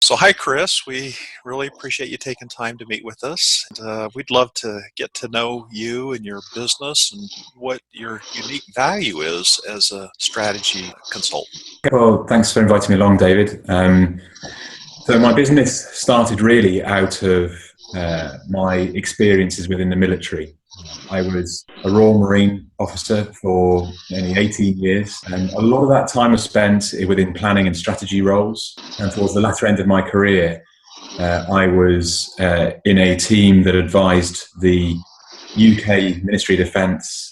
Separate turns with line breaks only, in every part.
So hi, Chris. We really appreciate you taking time to meet with us. We'd love to get to know you and your business and what your unique value is as a strategy consultant.
Well, thanks for inviting me along, David. So my business started really out of my experiences within the military. I was a Royal Marine officer for nearly 18 years, and a lot of that time was spent within planning and strategy roles. And towards the latter end of my career, I was in a team that advised the UK Ministry of Defence,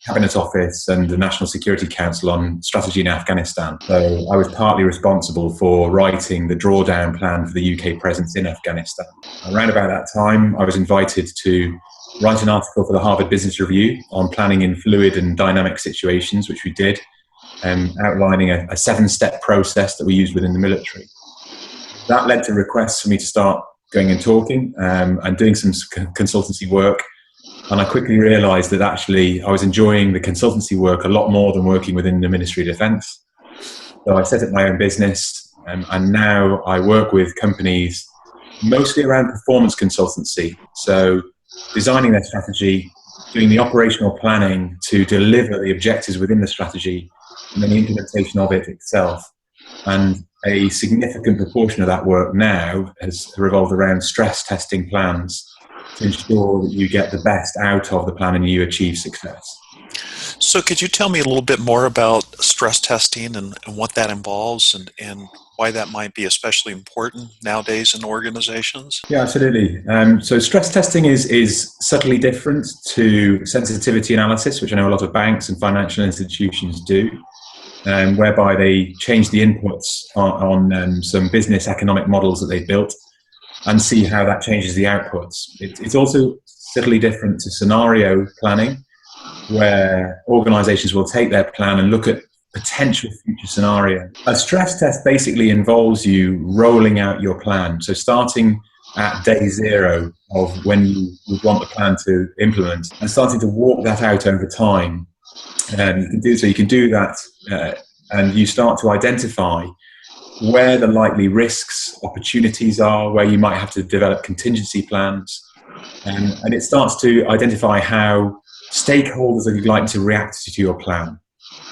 Cabinet Office and the National Security Council on strategy in Afghanistan. So I was partly responsible for writing the drawdown plan for the UK presence in Afghanistan. Around about that time, I was invited to write an article for the Harvard Business Review on planning in fluid and dynamic situations, which we did, outlining a 7-step process that we used within the military. That led to requests for me to start going and talking and doing some consultancy work. And I quickly realised that actually I was enjoying the consultancy work a lot more than working within the Ministry of Defence. So I set up my own business, and now I work with companies mostly around performance consultancy. So designing their strategy, doing the operational planning to deliver the objectives within the strategy, and then the implementation of it itself. And a significant proportion of that work now has revolved around stress testing plans to ensure that you get the best out of the plan and you achieve success.
So could you tell me a little bit more about stress testing and what that involves and why that might be especially important nowadays in organizations?
Yeah, absolutely. So stress testing is subtly different to sensitivity analysis, which I know a lot of banks and financial institutions do, whereby they change the inputs on some business economic models that they built and see how that changes the outputs. It's also subtly different to scenario planning, where organizations will take their plan and look at potential future scenarios. A stress test basically involves you rolling out your plan. So starting at day 0 of when you would want the plan to implement and starting to walk that out over time. You can do that and you start to identify where the likely risks, opportunities are, where you might have to develop contingency plans. And it starts to identify how stakeholders are likely to react to your plan.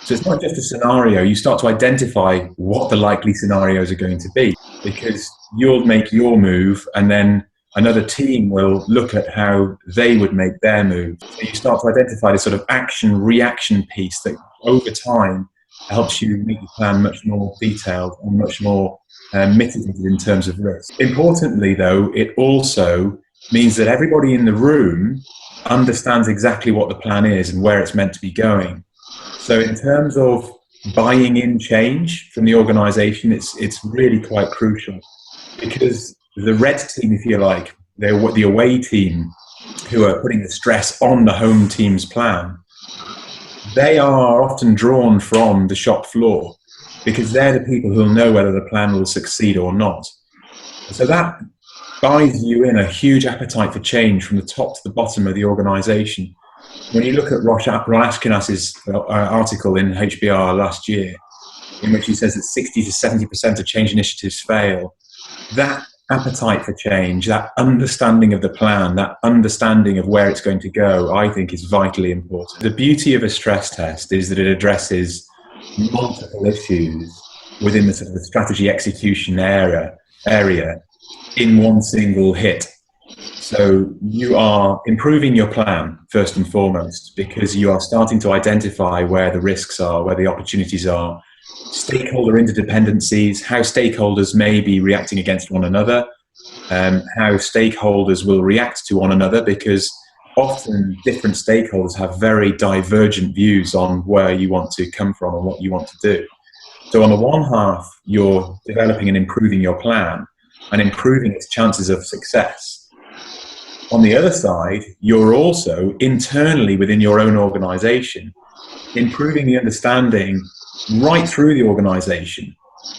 So it's not just a scenario, you start to identify what the likely scenarios are going to be, because you'll make your move and then another team will look at how they would make their move. So you start to identify this sort of action-reaction piece that over time helps you make the plan much more detailed and much more mitigated in terms of risk. Importantly, though, it also means that everybody in the room understands exactly what the plan is and where it's meant to be going. So in terms of buying in change from the organisation, it's really quite crucial, because the red team, if you like, the away team who are putting the stress on the home team's plan, they are often drawn from the shop floor because they're the people who'll know whether the plan will succeed or not. So that buys you in a huge appetite for change from the top to the bottom of the organisation. When you look at Ron Ashkenas's article in HBR last year, in which he says that 60 to 70% of change initiatives fail, that appetite for change, that understanding of the plan, that understanding of where it's going to go, I think is vitally important. The beauty of a stress test is that it addresses multiple issues within the sort of the strategy execution area in one single hit. So you are improving your plan first and foremost, because you are starting to identify where the risks are, where the opportunities are, stakeholder interdependencies, how stakeholders may be reacting against one another, how stakeholders will react to one another, because often different stakeholders have very divergent views on where you want to come from and what you want to do. So on the one half, you're developing and improving your plan and improving its chances of success. On the other side, you're also internally within your own organisation improving the understanding right through the organisation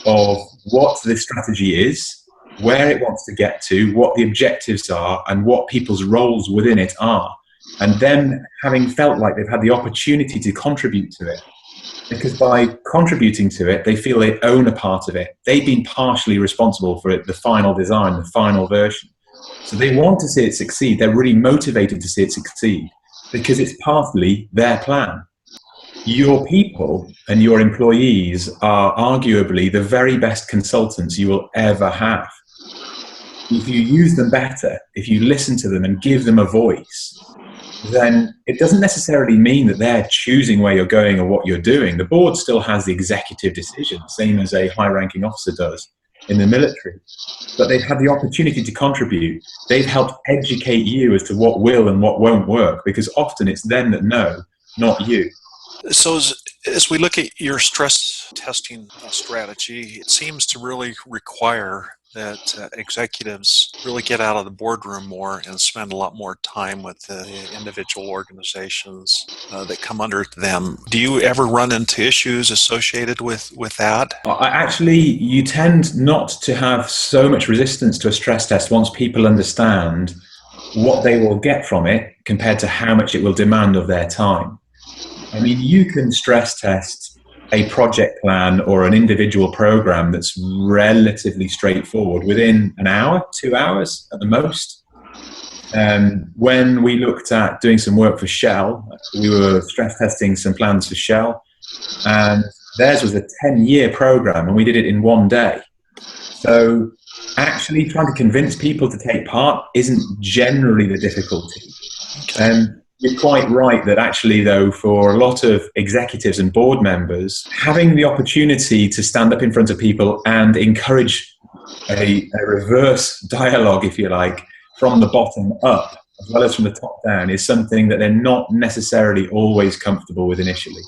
of what the strategy is, where it wants to get to, what the objectives are, and what people's roles within it are. And then, having felt like they've had the opportunity to contribute to it, because by contributing to it, they feel they own a part of it. They've been partially responsible for it, the final design, the final version. So they want to see it succeed. They're really motivated to see it succeed because it's partly their plan. Your people and your employees are arguably the very best consultants you will ever have. If you use them better, if you listen to them and give them a voice, then it doesn't necessarily mean that they're choosing where you're going or what you're doing. The board still has the executive decision, same as a high-ranking officer does in the military. But they've had the opportunity to contribute. They've helped educate you as to what will and what won't work, because often it's them that know, not you.
So as we look at your stress testing strategy, it seems to really require that executives really get out of the boardroom more and spend a lot more time with the individual organizations that come under them. Do you ever run into issues associated with that?
Actually, you tend not to have so much resistance to a stress test once people understand what they will get from it compared to how much it will demand of their time. I mean, you can stress test a project plan or an individual program that's relatively straightforward within an hour, 2 hours at the most. When we looked at doing some work for Shell, we were stress testing some plans for Shell, and theirs was a 10-year program, and we did it in 1 day. So actually trying to convince people to take part isn't generally the difficulty. You're quite right that actually, though, for a lot of executives and board members, having the opportunity to stand up in front of people and encourage a reverse dialogue, if you like, from the bottom up, as well as from the top down, is something that they're not necessarily always comfortable with initially.